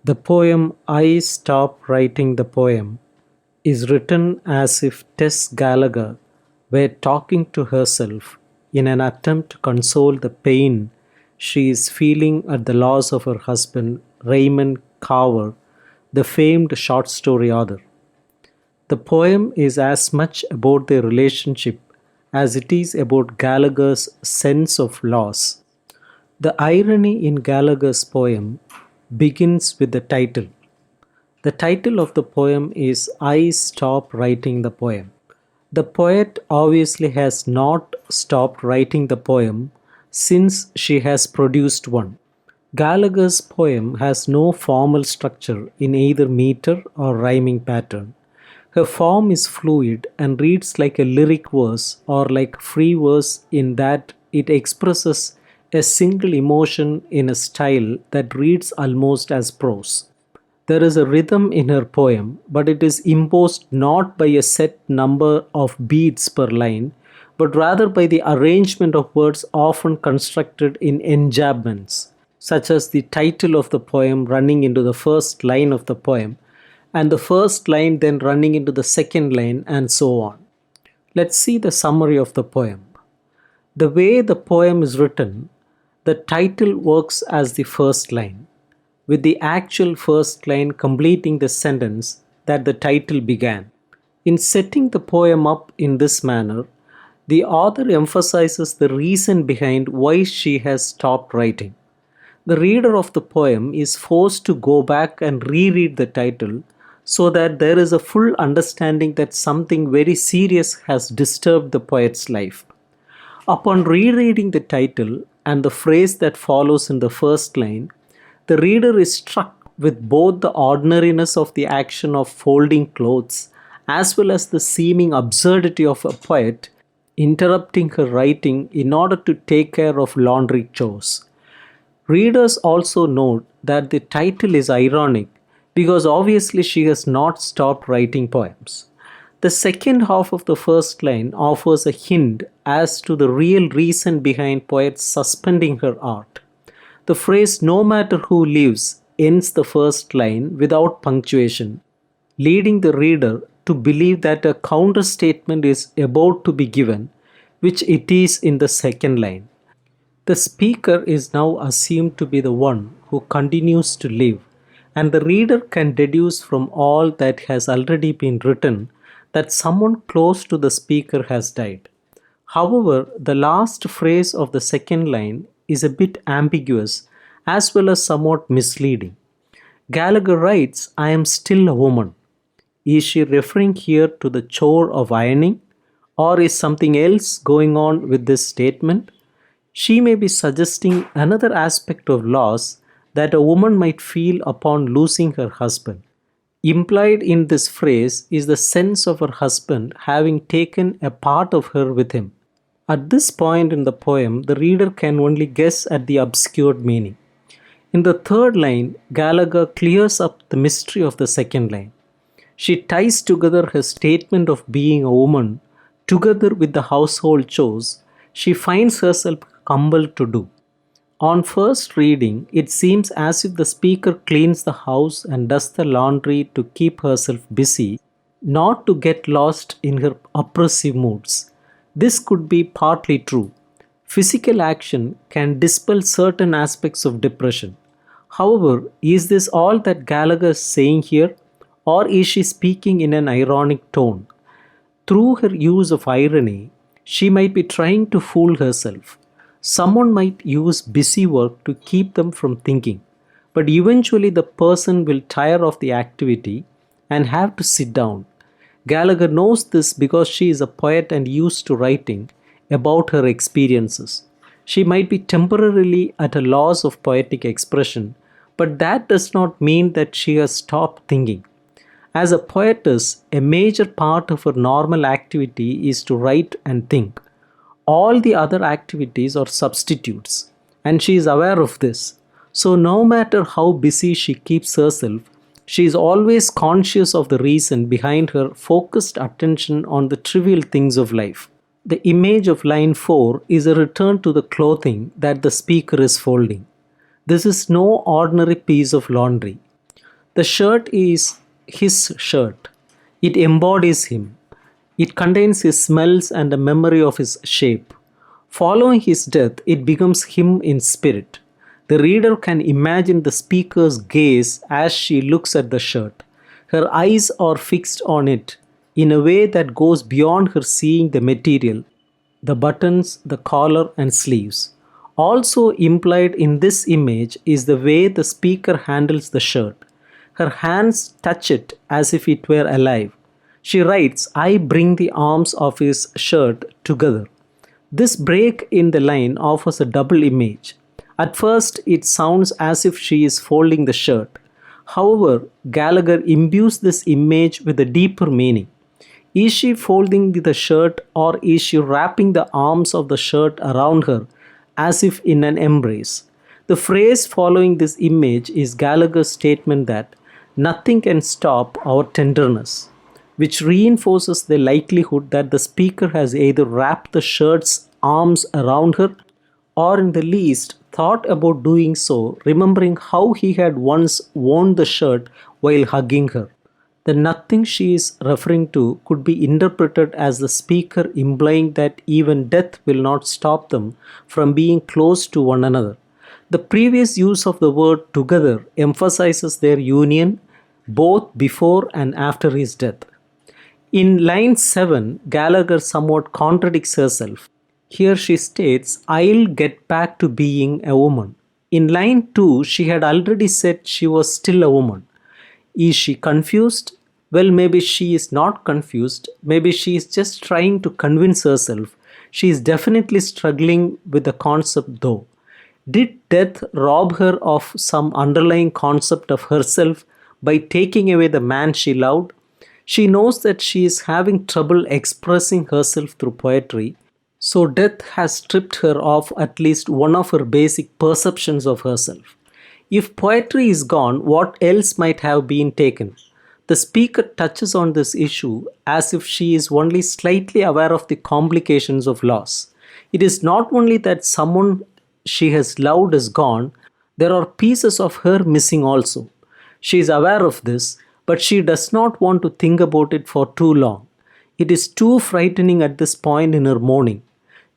The poem I Stop Writing the Poem is written as if Tess Gallagher were talking to herself in an attempt to console the pain she is feeling at the loss of her husband, Raymond Carver, the famed short story author. The poem is as much about their relationship as it is about Gallagher's sense of loss. The irony in Gallagher's poem begins with the title. The title of the poem is I Stop Writing the Poem. The poet obviously has not stopped writing the poem since she has produced one. Gallagher's poem has no formal structure in either meter or rhyming pattern. Her form is fluid and reads like a lyric verse or like free verse in that it expresses a single emotion in a style that reads almost as prose. There is a rhythm in her poem, but it is imposed not by a set number of beats per line, but rather by the arrangement of words often constructed in enjambments, such as the title of the poem running into the first line of the poem, and the first line then running into the second line, and so on. Let's see the summary of the poem. The way the poem is written, the title works as the first line, with the actual first line completing the sentence that the title began. In setting the poem up in this manner, the author emphasizes the reason behind why she has stopped writing. The reader of the poem is forced to go back and reread the title so that there is a full understanding that something very serious has disturbed the poet's life. Upon rereading the title and the phrase that follows in the first line, the reader is struck with both the ordinariness of the action of folding clothes as well as the seeming absurdity of a poet interrupting her writing in order to take care of laundry chores. Readers also note that the title is ironic because obviously she has not stopped writing poems. The second half of the first line offers a hint as to the real reason behind poets suspending her art. The phrase no matter who lives ends the first line without punctuation, leading the reader to believe that a counter statement is about to be given, which it is in the second line. The speaker is now assumed to be the one who continues to live, and the reader can deduce from all that has already been written that someone close to the speaker has died. However, the last phrase of the second line is a bit ambiguous as well as somewhat misleading. Gallagher writes, I am still a woman. Is she referring here to the chore of ironing? Or is something else going on with this statement? She may be suggesting another aspect of loss that a woman might feel upon losing her husband. Implied in this phrase is the sense of her husband having taken a part of her with him. At this point in the poem, the reader can only guess at the obscured meaning. In the third line, Gallagher clears up the mystery of the second line. She ties together her statement of being a woman together with the household chores she finds herself compelled to do. On first reading, it seems as if the speaker cleans the house and does the laundry to keep herself busy, not to get lost in her oppressive moods. This could be partly true. Physical action can dispel certain aspects of depression. However, is this all that Gallagher is saying here, or is she speaking in an ironic tone? Through her use of irony, she might be trying to fool herself. Someone might use busy work to keep them from thinking, but eventually the person will tire of the activity and have to sit down. Gallagher knows this because she is a poet and used to writing about her experiences. She might be temporarily at a loss of poetic expression, but that does not mean that she has stopped thinking. As a poetess, a major part of her normal activity is to write and think. All the other activities are substitutes, and she is aware of this. So, no matter how busy she keeps herself, she is always conscious of the reason behind her focused attention on the trivial things of life. The image of line 4 is a return to the clothing that the speaker is folding. This is no ordinary piece of laundry. The shirt is his shirt. It embodies him. It contains his smells and a memory of his shape. Following his death, it becomes him in spirit. The reader can imagine the speaker's gaze as she looks at the shirt. Her eyes are fixed on it in a way that goes beyond her seeing the material, the buttons, the collar, and sleeves. Also implied in this image is the way the speaker handles the shirt. Her hands touch it as if it were alive. She writes, I bring the arms of his shirt together. This break in the line offers a double image. At first, it sounds as if she is folding the shirt. However, Gallagher imbues this image with a deeper meaning. Is she folding the shirt, or is she wrapping the arms of the shirt around her as if in an embrace? The phrase following this image is Gallagher's statement that nothing can stop our tenderness, which reinforces the likelihood that the speaker has either wrapped the shirt's arms around her or, in the least, thought about doing so, remembering how he had once worn the shirt while hugging her. The nothing she is referring to could be interpreted as the speaker implying that even death will not stop them from being close to one another. The previous use of the word together emphasizes their union both before and after his death. In line 7, Gallagher somewhat contradicts herself. Here she states, I'll get back to being a woman. In line 2, she had already said she was still a woman. Is she confused? Well, maybe she is not confused. Maybe she is just trying to convince herself. She is definitely struggling with the concept though. Did death rob her of some underlying concept of herself by taking away the man she loved? She knows that she is having trouble expressing herself through poetry, so death has stripped her of at least one of her basic perceptions of herself. If poetry is gone, what else might have been taken? The speaker touches on this issue as if she is only slightly aware of the complications of loss. It is not only that someone she has loved is gone, there are pieces of her missing also. She is aware of this, but she does not want to think about it for too long. It is too frightening at this point in her mourning.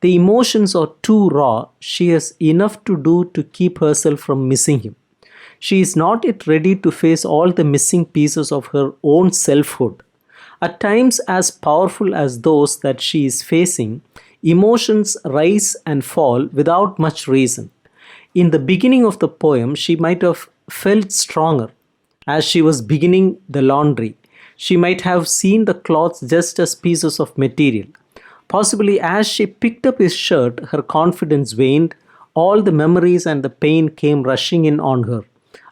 The emotions are too raw. She has enough to do to keep herself from missing him. She is not yet ready to face all the missing pieces of her own selfhood. At times, as powerful as those that she is facing, emotions rise and fall without much reason. In the beginning of the poem, she might have felt stronger. As she was beginning the laundry, she might have seen the cloths just as pieces of material. Possibly, as she picked up his shirt, her confidence waned, all the memories and the pain came rushing in on her.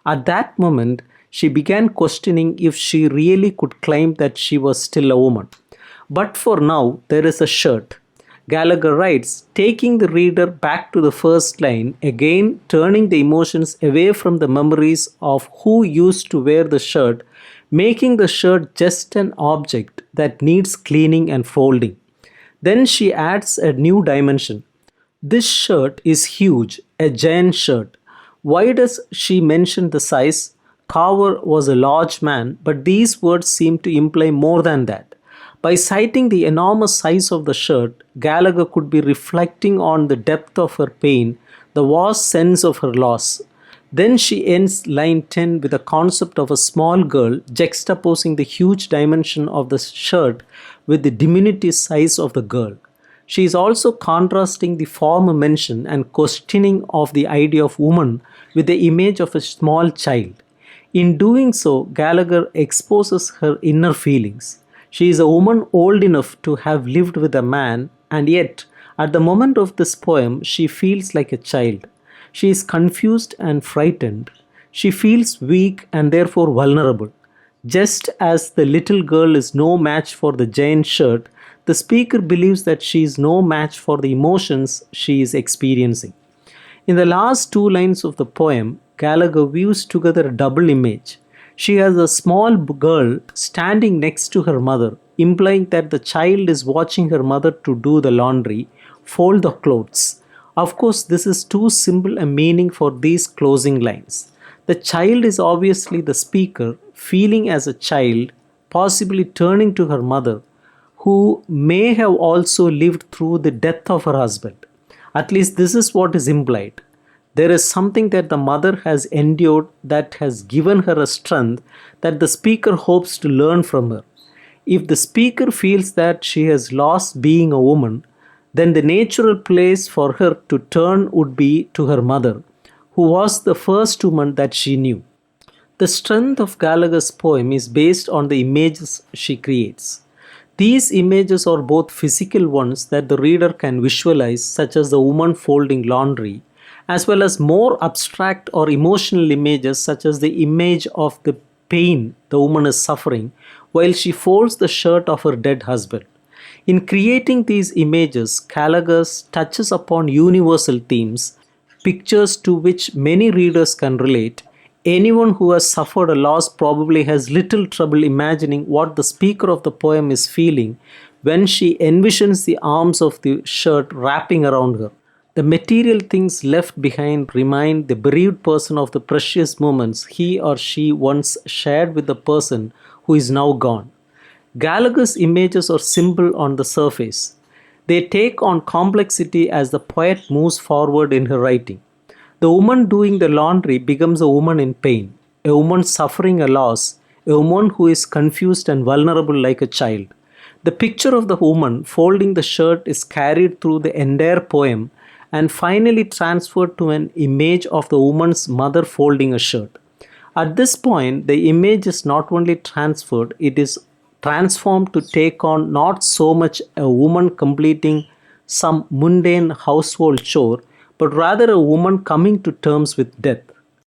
At that moment, she began questioning if she really could claim that she was still a woman. But for now, there is a shirt. Gallagher writes, taking the reader back to the first line, again turning the emotions away from the memories of who used to wear the shirt, making the shirt just an object that needs cleaning and folding. Then she adds a new dimension. This shirt is huge, a giant shirt. Why does she mention the size? Carver was a large man, but these words seem to imply more than that. By citing the enormous size of the shirt, Gallagher could be reflecting on the depth of her pain, the vast sense of her loss. Then she ends line 10 with the concept of a small girl juxtaposing the huge dimension of the shirt with the diminutive size of the girl. She is also contrasting the former mention and questioning of the idea of woman with the image of a small child. In doing so, Gallagher exposes her inner feelings. She is a woman old enough to have lived with a man, and yet, at the moment of this poem, she feels like a child. She is confused and frightened. She feels weak and therefore vulnerable. Just as the little girl is no match for the giant shirt, the speaker believes that she is no match for the emotions she is experiencing. In the last two lines of the poem, Gallagher weaves together a double image. She has a small girl standing next to her mother, implying that the child is watching her mother to do the laundry, fold the clothes. Of course, this is too simple a meaning for these closing lines. The child is obviously the speaker, feeling as a child, possibly turning to her mother, who may have also lived through the death of her husband. At least this is what is implied. There is something that the mother has endured that has given her a strength that the speaker hopes to learn from her. If the speaker feels that she has lost being a woman, then the natural place for her to turn would be to her mother, who was the first woman that she knew. The strength of Gallagher's poem is based on the images she creates. These images are both physical ones that the reader can visualize, such as the woman folding laundry, as well as more abstract or emotional images, such as the image of the pain the woman is suffering while she folds the shirt of her dead husband. In creating these images, Gallagher touches upon universal themes, pictures to which many readers can relate. Anyone who has suffered a loss probably has little trouble imagining what the speaker of the poem is feeling when she envisions the arms of the shirt wrapping around her. The material things left behind remind the bereaved person of the precious moments he or she once shared with the person who is now gone. Gallagher's images are simple on the surface. They take on complexity as the poet moves forward in her writing. The woman doing the laundry becomes a woman in pain, a woman suffering a loss, a woman who is confused and vulnerable like a child. The picture of the woman folding the shirt is carried through the entire poem and finally transferred to an image of the woman's mother folding a shirt. At this point, the image is not only transferred, it is transformed to take on not so much a woman completing some mundane household chore, but rather a woman coming to terms with death.